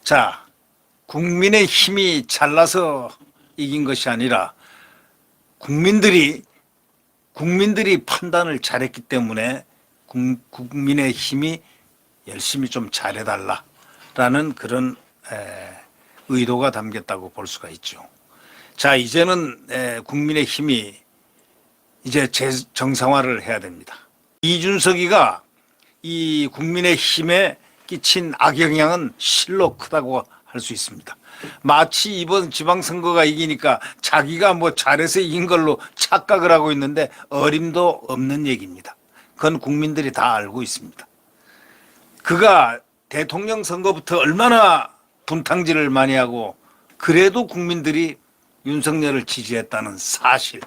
자, 국민의 힘이 잘나서 이긴 것이 아니라 국민들이 판단을 잘했기 때문에 국민의 힘이 열심히 좀 잘해달라라는 그런 의도가 담겼다고 볼 수가 있죠. 자, 이제는 국민의 힘이 이제 정상화를 해야 됩니다. 이준석이가 이 국민의 힘에 끼친 악영향은 실로 크다고 할 수 있습니다. 마치 이번 지방선거가 이기니까 자기가 뭐 잘해서 이긴 걸로 착각을 하고 있는데 어림도 없는 얘기입니다. 그건 국민들이 다 알고 있습니다. 그가 대통령 선거부터 얼마나 분탕질을 많이 하고 그래도 국민들이 윤석열을 지지했다는 사실.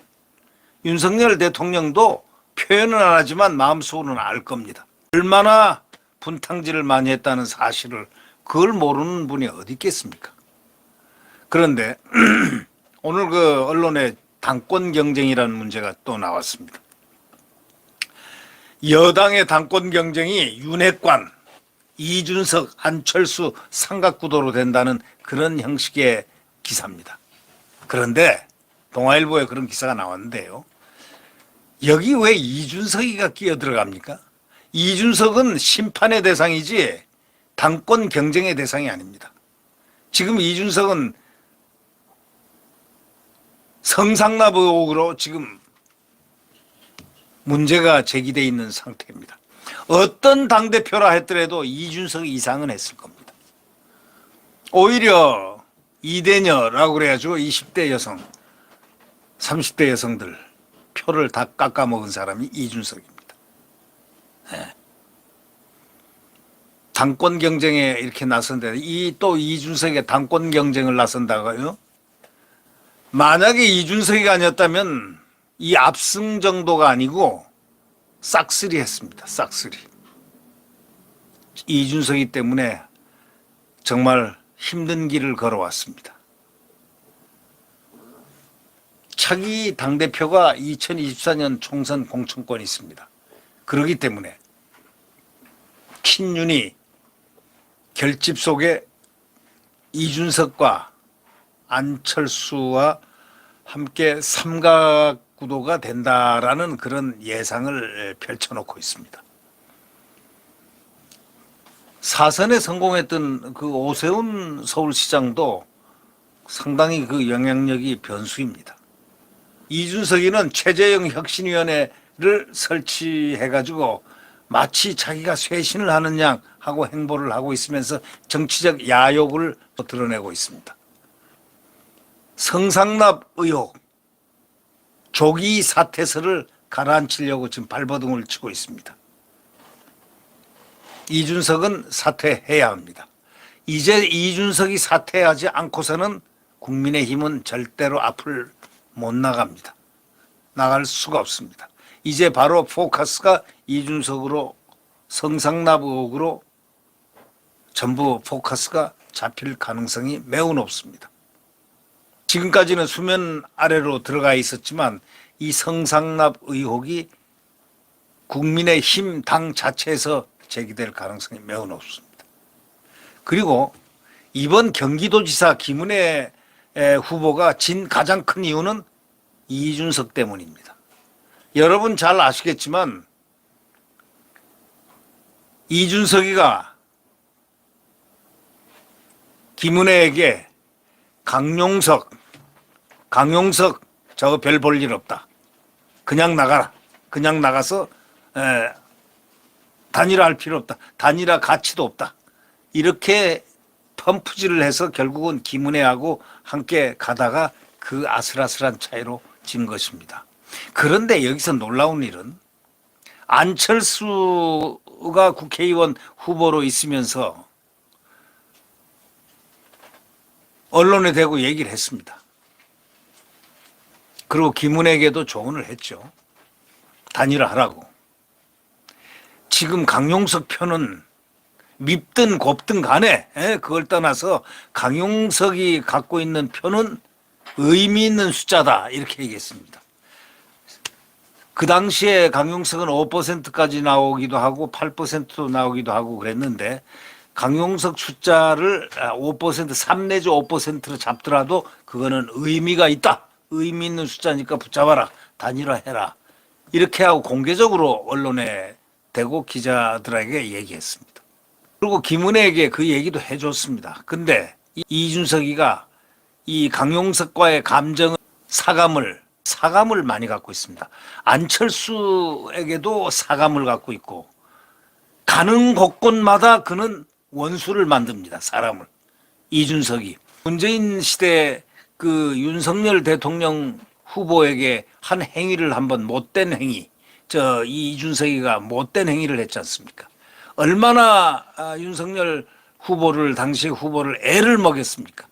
윤석열 대통령도 표현은 안 하지만 마음속으로는 알 겁니다. 얼마나 분탕질을 많이 했다는 사실을 그걸 모르는 분이 어디 있겠습니까? 그런데 오늘 그 언론에 당권 경쟁이라는 문제가 또 나왔습니다. 여당의 당권 경쟁이 윤핵관, 이준석, 안철수 삼각구도로 된다는 그런 형식의 기사입니다. 그런데 동아일보에 그런 기사가 나왔는데요. 여기 왜 이준석이가 끼어들어갑니까? 이준석은 심판의 대상이지 당권 경쟁의 대상이 아닙니다. 지금 이준석은 성상납 의혹으로 지금 문제가 제기되어 있는 상태입니다. 어떤 당대표라 했더라도 이준석 이상은 했을 겁니다. 오히려 이대녀라고 그래가지고 20대 여성, 30대 여성들 표를 다 깎아먹은 사람이 이준석입니다. 네. 당권 경쟁에 이렇게 나선데 또 이준석의 당권 경쟁을 나선다고요? 만약에 이준석이가 아니었다면 이 압승 정도가 아니고 싹쓸이 했습니다. 싹쓸이. 이준석이 때문에 정말 힘든 길을 걸어왔습니다. 차기 당대표가 2024년 총선 공천권이 있습니다. 그렇기 때문에 친윤이 결집 속에 이준석과 안철수와 함께 삼각구도가 된다라는 그런 예상을 펼쳐놓고 있습니다. 사선에 성공했던 그 오세훈 서울시장도 상당히 그 영향력이 변수입니다. 이준석이는 최재형 혁신위원회를 설치해가지고 마치 자기가 쇄신을 하는 양 하고 행보를 하고 있으면서 정치적 야욕을 드러내고 있습니다. 성상납 의혹, 조기 사퇴서를 가라앉히려고 지금 발버둥을 치고 있습니다. 이준석은 사퇴해야 합니다. 이제 이준석이 사퇴하지 않고서는 국민의힘은 절대로 앞을 못 나갑니다. 나갈 수가 없습니다. 이제 바로 포커스가 이준석으로 성상납 의혹으로 전부 포커스가 잡힐 가능성이 매우 높습니다. 지금까지는 수면 아래로 들어가 있었지만 이 성상납 의혹이 국민의힘 당 자체에서 제기될 가능성이 매우 높습니다. 그리고 이번 경기도지사 김은혜 후보가 진 가장 큰 이유는 이준석 때문입니다. 여러분 잘 아시겠지만 이준석이가 김은혜에게 강용석 저거 별 볼 일 없다. 그냥 나가라. 그냥 나가서 단일화할 필요 없다. 단일화 가치도 없다. 이렇게 펌프질을 해서 결국은 김은혜하고 함께 가다가 그 아슬아슬한 차이로 진 것입니다. 그런데 여기서 놀라운 일은 안철수가 국회의원 후보로 있으면서 언론에 대고 얘기를 했습니다. 그리고 김은혜에게도 조언을 했죠. 단일화하라고. 지금 강용석 표는 밉든 곱든 간에 그걸 떠나서 강용석이 갖고 있는 표는 의미 있는 숫자다 이렇게 얘기했습니다. 그 당시에 강용석은 5%까지 나오기도 하고 8%도 나오기도 하고 그랬는데 강용석 숫자를 5%, 3 내지 5%로 잡더라도 그거는 의미가 있다. 의미 있는 숫자니까 붙잡아라. 단일화해라. 이렇게 하고 공개적으로 언론에 대고 기자들에게 얘기했습니다. 그리고 김은혜에게 그 얘기도 해줬습니다. 근데 이준석이가 이 강용석과의 감정을 사감을 많이 갖고 있습니다. 안철수에게도 사감을 갖고 있고 가는 곳곳마다 그는 원수를 만듭니다. 사람을. 이준석이 문재인 시대 그 윤석열 대통령 후보에게 한 행위를 한번 못된 행위, 이준석이가 못된 행위를 했지 않습니까? 얼마나 윤석열 후보를 당시 후보를 애를 먹였습니까?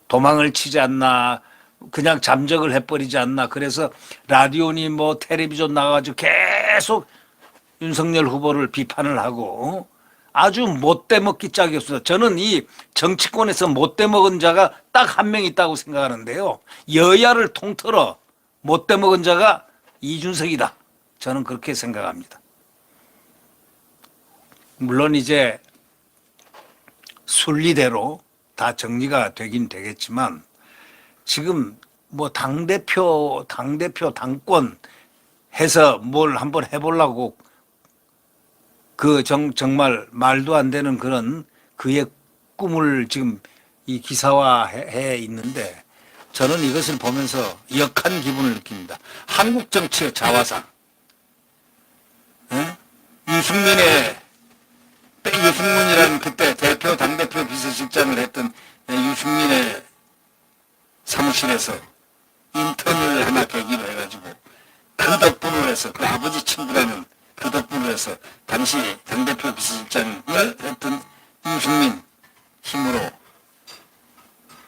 도망을 치지 않나, 그냥 잠적을 해버리지 않나. 그래서 라디오니 뭐 텔레비전 나가가지고 계속 윤석열 후보를 비판을 하고 아주 못돼 먹기 짝이 없어요. 저는 이 정치권에서 못돼 먹은 자가 딱 한 명 있다고 생각하는데요. 여야를 통틀어 못돼 먹은 자가 이준석이다. 저는 그렇게 생각합니다. 물론 이제 순리대로 다 정리가 되긴 되겠지만 지금 뭐 당대표 당권 해서 뭘 한번 해보려고 정말 말도 안 되는 그런 그의 꿈을 지금 이 기사화해 있는데 저는 이것을 보면서 역한 기분을 느낍니다. 한국 정치의 자화상. 유승민이라는 그때 당대표 비서실장을 했던 유승민의 사무실에서 인턴을 하나 계기로 해가지고 그 덕분으로 해서 그 아버지 친구라는 그 덕분으로 해서 당시 당대표 비서실장을 했던 유승민 힘으로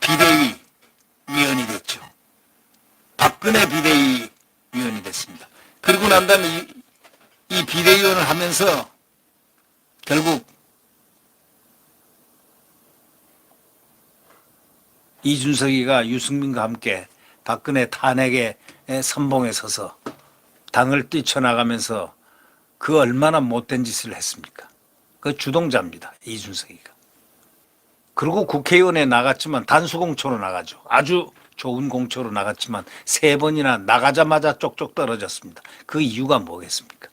비대위 위원이 됐죠. 박근혜 비대위 위원이 됐습니다. 그리고 난 다음에 이 비대위원을 하면서 결국 이준석이가 유승민과 함께 박근혜 탄핵의 선봉에 서서 당을 뛰쳐나가면서 그 얼마나 못된 짓을 했습니까? 그 주동자입니다. 이준석이가. 그리고 국회의원에 나갔지만 단수공초로 나가죠. 아주 좋은 공초로 나갔지만 3번이나 나가자마자 쪽쪽 떨어졌습니다. 그 이유가 뭐겠습니까?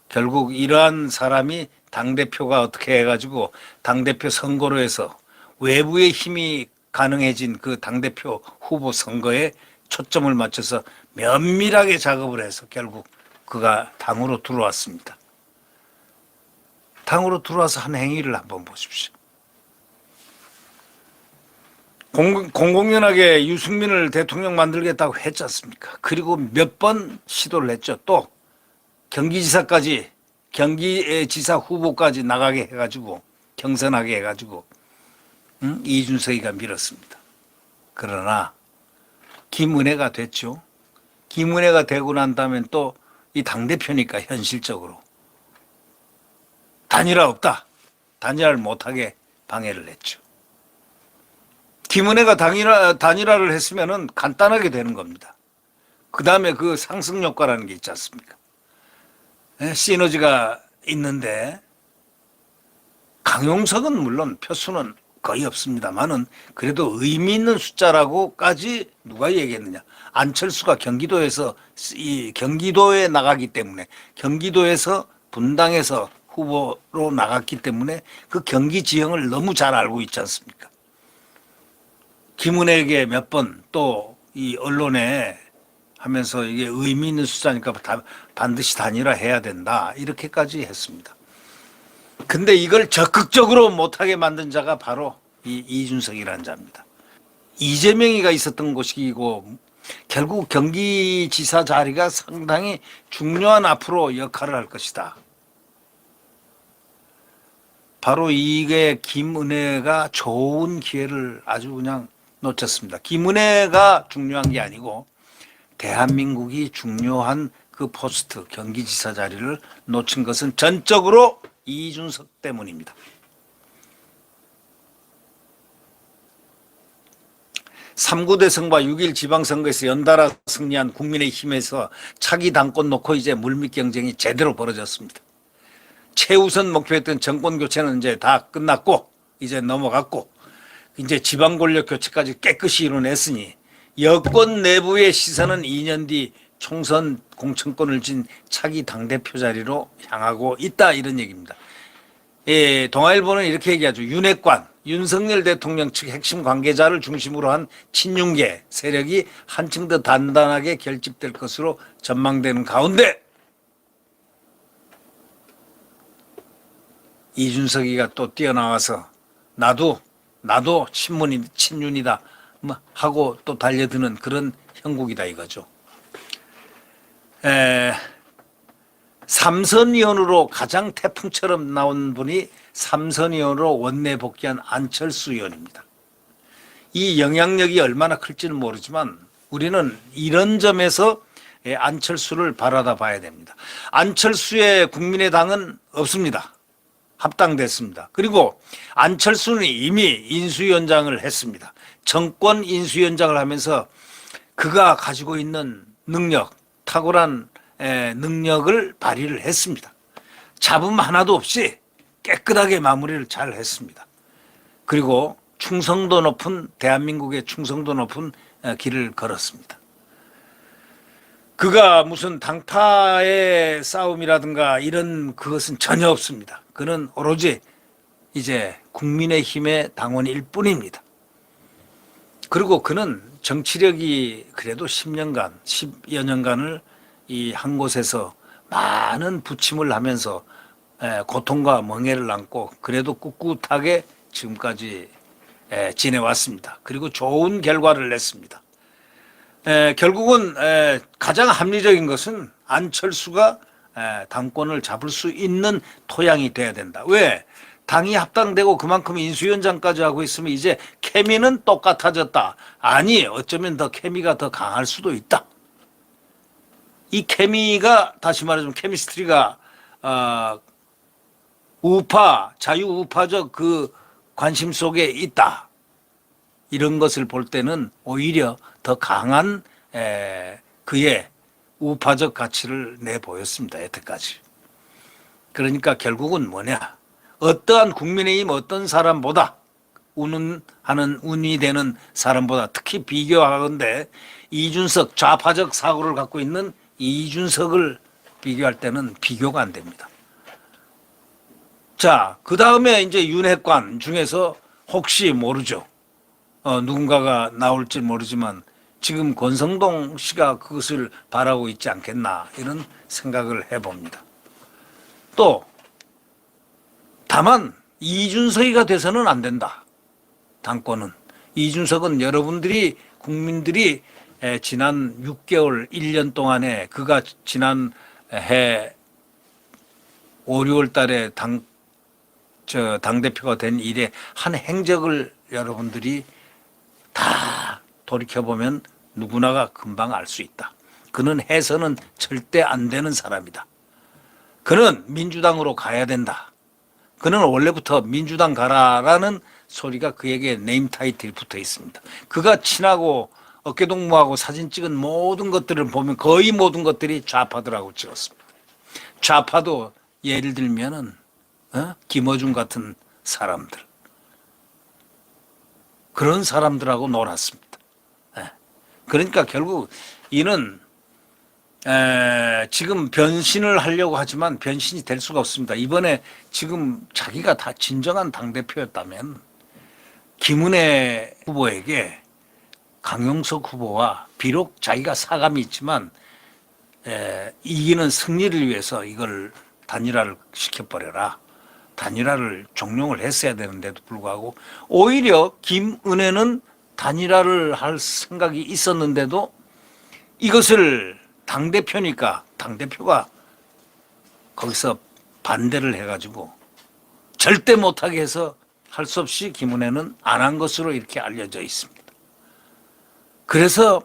결국 이러한 사람이 당대표가 어떻게 해가지고 당대표 선거로 해서 외부의 힘이 가능해진 그 당대표 후보 선거에 초점을 맞춰서 면밀하게 작업을 해서 결국 그가 당으로 들어왔습니다. 당으로 들어와서 한 행위를 한번 보십시오. 공공연하게 유승민을 대통령 만들겠다고 했지 않습니까? 그리고 몇 번 시도를 했죠. 또 경기지사까지 경기지사 후보까지 나가게 해가지고 경선하게 해가지고 이준석이가 밀었습니다. 그러나 김은혜가 됐죠. 김은혜가 되고 난 다음엔 또 이 당대표니까 현실적으로 단일화 없다. 단일화를 못하게 방해를 했죠. 김은혜가 단일화를 했으면은 간단하게 되는 겁니다. 그 다음에 그 상승 효과라는 게 있지 않습니까? 시너지가 있는데 강용석은 물론 표수는 거의 없습니다만은 그래도 의미 있는 숫자라고까지 누가 얘기했느냐. 안철수가 경기도에 나가기 때문에 경기도에서 분당에서 후보로 나갔기 때문에 그 경기 지형을 너무 잘 알고 있지 않습니까? 김은혜에게 몇 번 또 이 언론에 하면서 이게 의미 있는 숫자니까 반드시 단일화해야 된다. 이렇게까지 했습니다. 근데 이걸 적극적으로 못하게 만든 자가 바로 이 이준석이라는 자입니다. 이재명이가 있었던 곳이고 결국 경기지사 자리가 상당히 중요한 앞으로 역할을 할 것이다. 바로 이게 김은혜가 좋은 기회를 아주 그냥 놓쳤습니다. 김은혜가 중요한 게 아니고 대한민국이 중요한 그 포스트 경기지사 자리를 놓친 것은 전적으로 이준석 때문입니다. 3구 대선과 6.1 지방선거에서 연달아 승리한 국민의힘에서 차기 당권 놓고 이제 물밑 경쟁이 제대로 벌어졌습니다. 최우선 목표였던 정권 교체는 이제 다 끝났고 이제 넘어갔고 이제 지방 권력 교체까지 깨끗이 이뤄냈으니 여권 내부의 시선은 2년 뒤 총선 공천권을 쥔 차기 당대표 자리로 향하고 있다, 이런 얘기입니다. 예, 동아일보는 이렇게 얘기하죠. 윤핵관, 윤석열 대통령 측 핵심 관계자를 중심으로 한 친윤계 세력이 한층 더 단단하게 결집될 것으로 전망되는 가운데 이준석이가 또 뛰어나와서 나도 친윤이다 뭐 하고 또 달려드는 그런 형국이다 이거죠. 삼선의원으로 가장 태풍처럼 나온 분이 삼선의원으로 원내 복귀한 안철수 의원입니다. 이 영향력이 얼마나 클지는 모르지만 우리는 이런 점에서 안철수를 바라다 봐야 됩니다. 안철수의 국민의당은 없습니다. 합당됐습니다. 그리고 안철수는 이미 인수위원장을 했습니다. 정권 인수위원장을 하면서 그가 가지고 있는 능력, 탁월한 능력을 발휘를 했습니다. 잡음 하나도 없이 깨끗하게 마무리를 잘 했습니다. 그리고 충성도 높은, 대한민국의 충성도 높은 길을 걸었습니다. 그가 무슨 당파의 싸움이라든가 이런 그것은 전혀 없습니다. 그는 오로지 이제 국민의힘의 당원일 뿐입니다. 그리고 그는 정치력이 그래도 10여 년간을 이 한 곳에서 많은 부침을 하면서 고통과 멍해를 안고 그래도 꿋꿋하게 지금까지 지내왔습니다. 그리고 좋은 결과를 냈습니다. 결국은 가장 합리적인 것은 안철수가 당권을 잡을 수 있는 토양이 돼야 된다. 왜? 당이 합당되고 그만큼 인수위원장까지 하고 있으면 이제 케미는 똑같아졌다. 아니, 어쩌면 더 케미가 더 강할 수도 있다. 이 케미가, 다시 말하자면 케미스트리가 자유우파적 그 관심 속에 있다. 이런 것을 볼 때는 오히려 더 강한 그의 우파적 가치를 내보였습니다. 여태까지. 그러니까 결국은 뭐냐. 어떠한 국민의힘 어떤 사람보다 운이 되는 사람보다 특히 비교하건대 이준석, 좌파적 사고를 갖고 있는 이준석을 비교할 때는 비교가 안 됩니다. 자, 그 다음에 이제 윤핵관 중에서 혹시 모르죠. 누군가가 나올지 모르지만 지금 권성동 씨가 그것을 바라고 있지 않겠나 이런 생각을 해봅니다. 또 다만 이준석이가 돼서는 안 된다. 당권은. 이준석은 여러분들이 국민들이 지난 6개월 1년 동안에 그가 지난 해 5, 6월 달에 당대표가 된 일에 한 행적을 여러분들이 다 돌이켜보면 누구나가 금방 알 수 있다. 그는 해서는 절대 안 되는 사람이다. 그는 민주당으로 가야 된다. 그는 원래부터 민주당 가라라는 소리가 그에게 네임 타이틀이 붙어 있습니다. 그가 친하고 어깨동무하고 사진 찍은 모든 것들을 보면 거의 모든 것들이 좌파들하고 찍었습니다. 좌파도 예를 들면은 김어준 같은 사람들, 그런 사람들하고 놀았습니다. 그러니까 결국 이는 지금 변신을 하려고 하지만 변신이 될 수가 없습니다. 이번에 지금 자기가 다 진정한 당대표였다면 김은혜 후보에게 강용석 후보와 비록 자기가 사감이 있지만 이기는 승리를 위해서 이걸 단일화를 시켜버려라. 단일화를 종용을 했어야 되는데도 불구하고 오히려 김은혜는 단일화를 할 생각이 있었는데도 이것을 당대표니까 당대표가 거기서 반대를 해가지고 절대 못하게 해서 할 수 없이 김은혜는 안 한 것으로 이렇게 알려져 있습니다. 그래서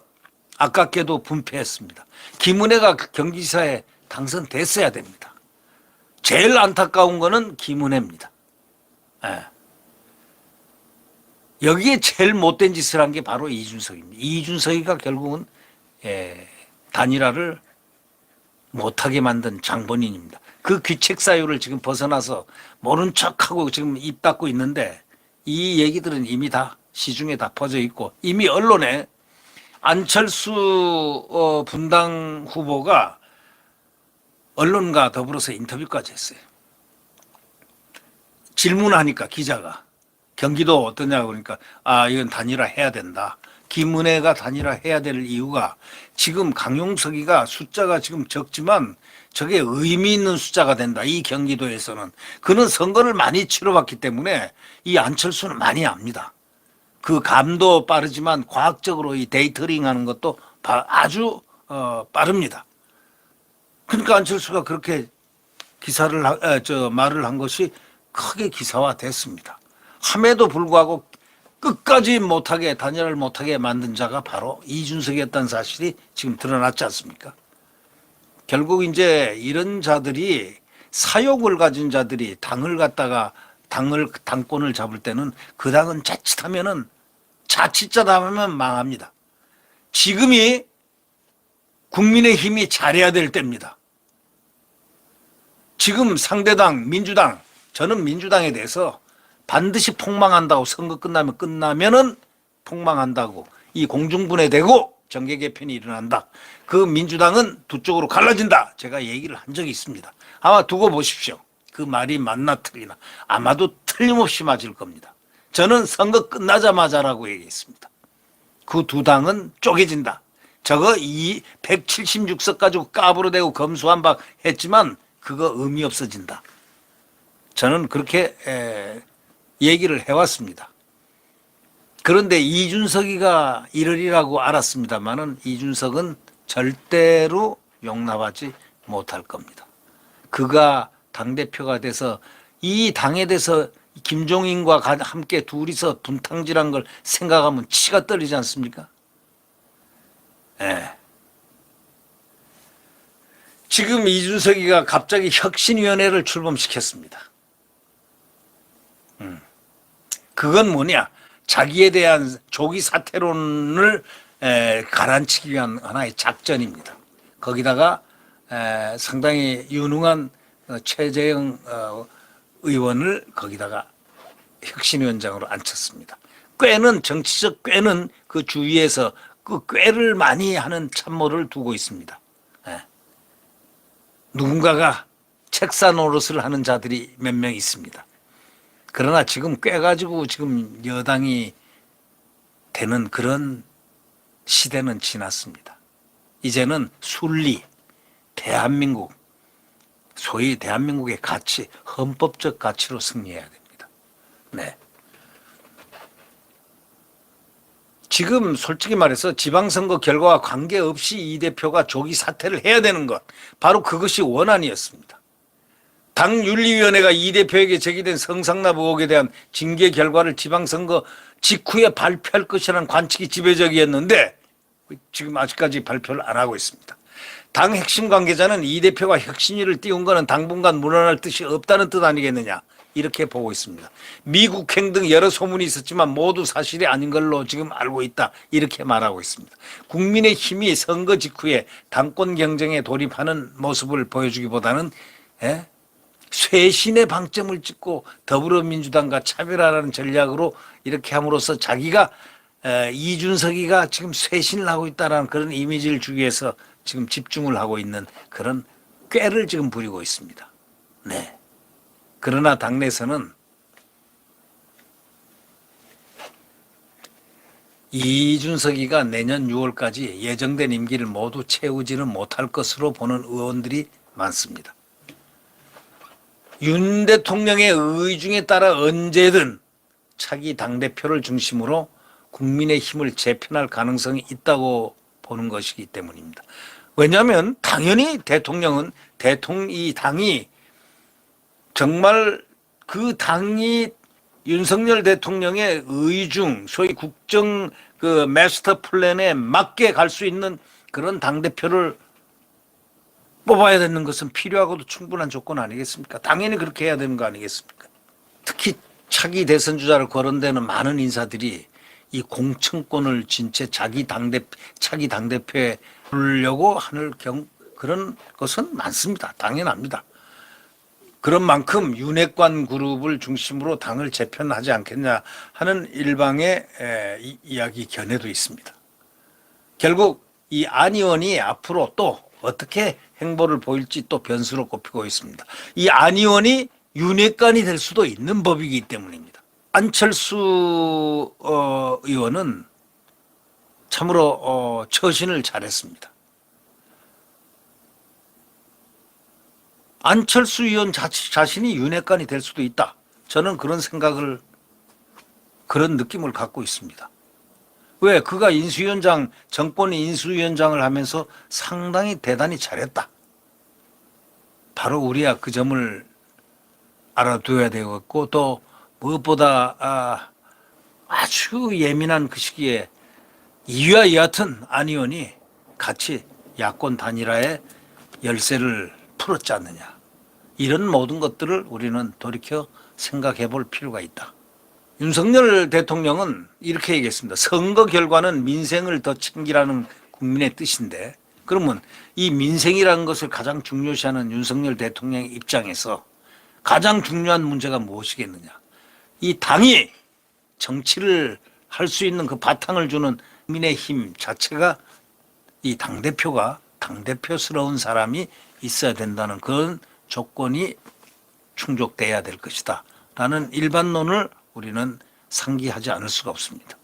아깝게도 분패했습니다. 김은혜가 경기지사에 당선됐어야 됩니다. 제일 안타까운 거는 김은혜입니다. 여기에 제일 못된 짓을 한 게 바로 이준석입니다. 이준석이가 결국은 단일화를 못하게 만든 장본인입니다. 그 귀책 사유를 지금 벗어나서 모른 척하고 지금 입 닫고 있는데 이 얘기들은 이미 다 시중에 다 퍼져 있고 이미 언론에 안철수 분당 후보가 언론과 더불어서 인터뷰까지 했어요. 질문하니까 기자가 경기도 어떠냐고 그러니까 이건 단일화 해야 된다. 김은혜가 단일화 해야 될 이유가 지금 강용석이가 숫자가 지금 적지만 저게 의미 있는 숫자가 된다. 이 경기도에서는. 그는 선거를 많이 치러봤기 때문에 이 안철수는 많이 압니다. 그 감도 빠르지만 과학적으로 이 데이터링 하는 것도 아주 빠릅니다. 그러니까 안철수가 그렇게 말을 한 것이 크게 기사화됐습니다. 함에도 불구하고 끝까지 못하게 단일화를 못하게 만든 자가 바로 이준석이었다는 사실이 지금 드러났지 않습니까? 결국 이제 이런 자들이 사욕을 가진 자들이 당권을 잡을 때는 그 당은 자칫하면 망합니다. 지금이 국민의힘이 잘해야 될 때입니다. 지금 상대당 민주당, 저는 민주당에 대해서 반드시 폭망한다고, 선거 끝나면은 폭망한다고, 이 공중분해되고 정계 개편이 일어난다. 그 민주당은 두 쪽으로 갈라진다. 제가 얘기를 한 적이 있습니다. 아마 두고 보십시오. 그 말이 맞나 틀리나. 아마도 틀림없이 맞을 겁니다. 저는 선거 끝나자마자라고 얘기했습니다. 그 두 당은 쪼개진다. 저거 176석 가지고 까부러대고 검수한박 했지만 그거 의미 없어진다. 저는 그렇게 얘기를 해왔습니다. 그런데 이준석이가 이러리라고 알았습니다만은 이준석은 절대로 용납하지 못할 겁니다. 그가 당대표가 돼서 이 당에 대해서 김종인과 함께 둘이서 분탕질한 걸 생각하면 치가 떨리지 않습니까? 지금 이준석이가 갑자기 혁신위원회를 출범시켰습니다. 그건 뭐냐? 자기에 대한 조기 사퇴론을 가라앉히기 위한 하나의 작전입니다. 거기다가 상당히 유능한 최재형 의원을 거기다가 혁신위원장으로 앉혔습니다. 정치적 꾀는 그 주위에서 그 꾀를 많이 하는 참모를 두고 있습니다. 누군가가 책사 노릇을 하는 자들이 몇 명 있습니다. 그러나 지금 꾀가지고 지금 여당이 되는 그런 시대는 지났습니다. 이제는 순리, 대한민국, 소위 대한민국의 가치, 헌법적 가치로 승리해야 됩니다. 네. 지금 솔직히 말해서 지방선거 결과와 관계없이 이 대표가 조기 사퇴를 해야 되는 것, 바로 그것이 원안이었습니다. 당윤리위원회가 이 대표에게 제기된 성상납 의혹에 대한 징계 결과를 지방선거 직후에 발표할 것이라는 관측이 지배적이었는데 지금 아직까지 발표를 안 하고 있습니다. 당 핵심 관계자는 이 대표가 혁신위를 띄운 것은 당분간 물러날 뜻이 없다는 뜻 아니겠느냐, 이렇게 보고 있습니다. 미국행 등 여러 소문이 있었지만 모두 사실이 아닌 걸로 지금 알고 있다, 이렇게 말하고 있습니다. 국민의힘이 선거 직후에 당권 경쟁에 돌입하는 모습을 보여주기보다는 쇄신의 방점을 찍고 더불어민주당과 차별하라는 전략으로 이렇게 함으로써 자기가 이준석이가 지금 쇄신을 하고 있다는 그런 이미지를 주기 위해서 지금 집중을 하고 있는 그런 꾀를 지금 부리고 있습니다. 네. 그러나 당내에서는 이준석이가 내년 6월까지 예정된 임기를 모두 채우지는 못할 것으로 보는 의원들이 많습니다. 윤 대통령의 의중에 따라 언제든 차기 당대표를 중심으로 국민의 힘을 재편할 가능성이 있다고 보는 것이기 때문입니다. 왜냐하면 당연히 대통령은 이 당이 정말 그 당이 윤석열 대통령의 의중, 소위 국정 그 마스터 플랜에 맞게 갈 수 있는 그런 당대표를 뽑아야 되는 것은 필요하고도 충분한 조건 아니겠습니까? 당연히 그렇게 해야 되는 거 아니겠습니까? 특히 차기 대선 주자를 거론되는 많은 인사들이 이 공천권을 진 채 차기 당대표에 오르려고 하는 그런 것은 많습니다. 당연합니다. 그런 만큼 윤핵관 그룹을 중심으로 당을 재편하지 않겠냐 하는 일방의 이야기 견해도 있습니다. 결국 이 안 의원이 앞으로 또 어떻게 행보를 보일지 또 변수로 꼽히고 있습니다. 이 안 의원이 윤핵관이 될 수도 있는 법이기 때문입니다. 안철수 의원은 참으로 처신을 잘했습니다. 안철수 의원 자신이 윤핵관이 될 수도 있다. 저는 그런 느낌을 갖고 있습니다. 왜? 그가 인수위원장, 정권이 인수위원장을 하면서 상당히 대단히 잘했다. 바로 우리야 그 점을 알아둬야 되겠고, 또 무엇보다 아주 예민한 그 시기에 이와 여하튼 안 의원이 같이 야권 단일화의 열쇠를 풀었지 않느냐. 이런 모든 것들을 우리는 돌이켜 생각해 볼 필요가 있다. 윤석열 대통령은 이렇게 얘기했습니다. 선거 결과는 민생을 더 챙기라는 국민의 뜻인데, 그러면 이 민생이라는 것을 가장 중요시하는 윤석열 대통령의 입장에서 가장 중요한 문제가 무엇이겠느냐. 이 당이 정치를 할 수 있는 그 바탕을 주는 국민의 힘 자체가 이 당대표가 당대표스러운 사람이 있어야 된다는 그런 조건이 충족돼야 될 것이다 라는 일반론을 우리는 상기하지 않을 수가 없습니다.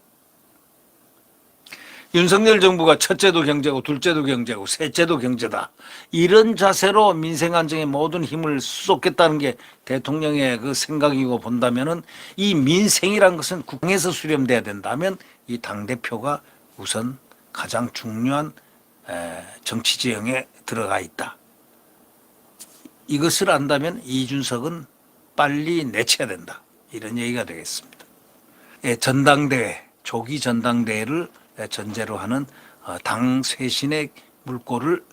윤석열 정부가 첫째도 경제고 둘째도 경제고 셋째도 경제다. 이런 자세로 민생 안정에 모든 힘을 쏟겠다는 게 대통령의 그 생각이고 본다면은 이 민생이란 것은 국회에서 수렴돼야 된다면 이 당대표가 우선 가장 중요한 정치 지형에 들어가 있다. 이것을 안다면 이준석은 빨리 내쳐야 된다. 이런 얘기가 되겠습니다. 전당대회, 조기 전당대회를 전제로 하는 당 쇄신의 물꼬를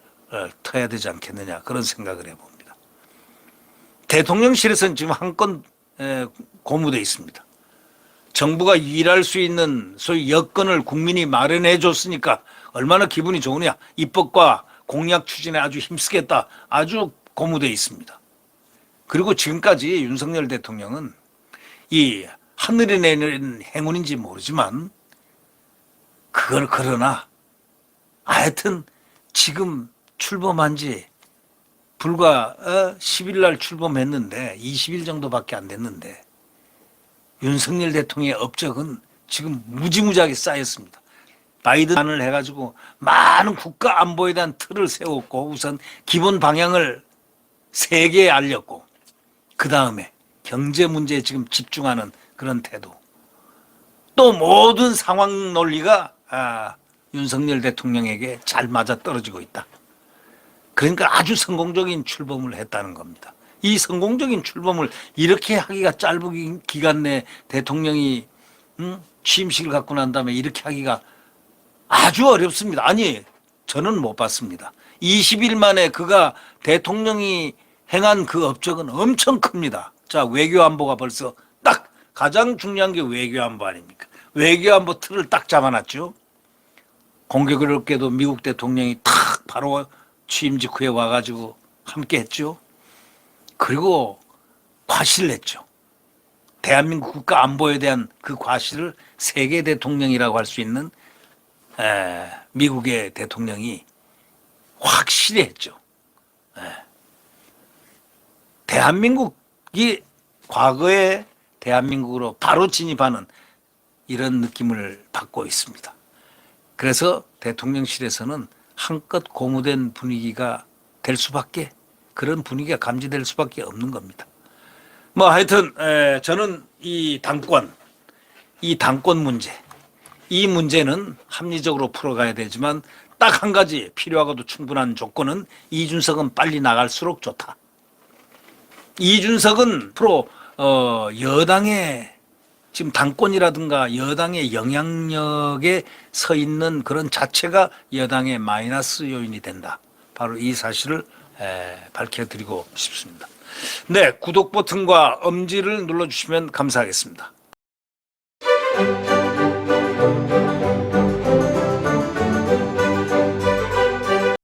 터야 되지 않겠느냐 그런 생각을 해봅니다. 대통령실에서는 지금 한 건 고무돼 있습니다. 정부가 일할 수 있는 소위 여건을 국민이 마련해 줬으니까 얼마나 기분이 좋으냐. 입법과 공약 추진에 아주 힘쓰겠다. 아주 고무돼 있습니다. 그리고 지금까지 윤석열 대통령은 이 하늘이 내리는 행운인지 모르지만 그러나 하여튼 지금 출범한 지 불과 10일 날 출범했는데 20일 정도밖에 안 됐는데 윤석열 대통령의 업적은 지금 무지무지하게 쌓였습니다. 바이든을 해가지고 많은 국가 안보에 대한 틀을 세웠고 우선 기본 방향을 세계에 알렸고 그 다음에 경제 문제에 지금 집중하는 그런 태도. 또 모든 상황 논리가 윤석열 대통령에게 잘 맞아 떨어지고 있다. 그러니까 아주 성공적인 출범을 했다는 겁니다. 이 성공적인 출범을 이렇게 하기가 짧은 기간 내 대통령이 취임식을 갖고 난 다음에 이렇게 하기가 아주 어렵습니다. 아니 저는 못 봤습니다. 20일 만에 그가 대통령이 행한 그 업적은 엄청 큽니다. 자, 외교안보가 벌써 딱 가장 중요한 게 외교안보 아닙니까? 외교안보 틀을 딱 잡아놨죠. 공교롭게도 미국 대통령이 탁 바로 취임 직후에 와가지고 함께 했죠. 그리고 과시를 했죠. 대한민국 국가 안보에 대한 그 과시를 세계 대통령이라고 할 수 있는 미국의 대통령이 확실히 했죠. 대한민국이 과거에 대한민국으로 바로 진입하는 이런 느낌을 받고 있습니다. 그래서 대통령실에서는 한껏 고무된 분위기가 될 수밖에 그런 분위기가 감지될 수밖에 없는 겁니다. 뭐 하여튼 저는 이 당권 문제 이 문제는 합리적으로 풀어가야 되지만 딱 한 가지 필요하고도 충분한 조건은 이준석은 빨리 나갈수록 좋다. 이준석은 프로 여당의 지금 당권이라든가 여당의 영향력에 서 있는 그런 자체가 여당의 마이너스 요인이 된다. 바로 이 사실을 밝혀드리고 싶습니다. 네, 구독 버튼과 엄지를 눌러주시면 감사하겠습니다.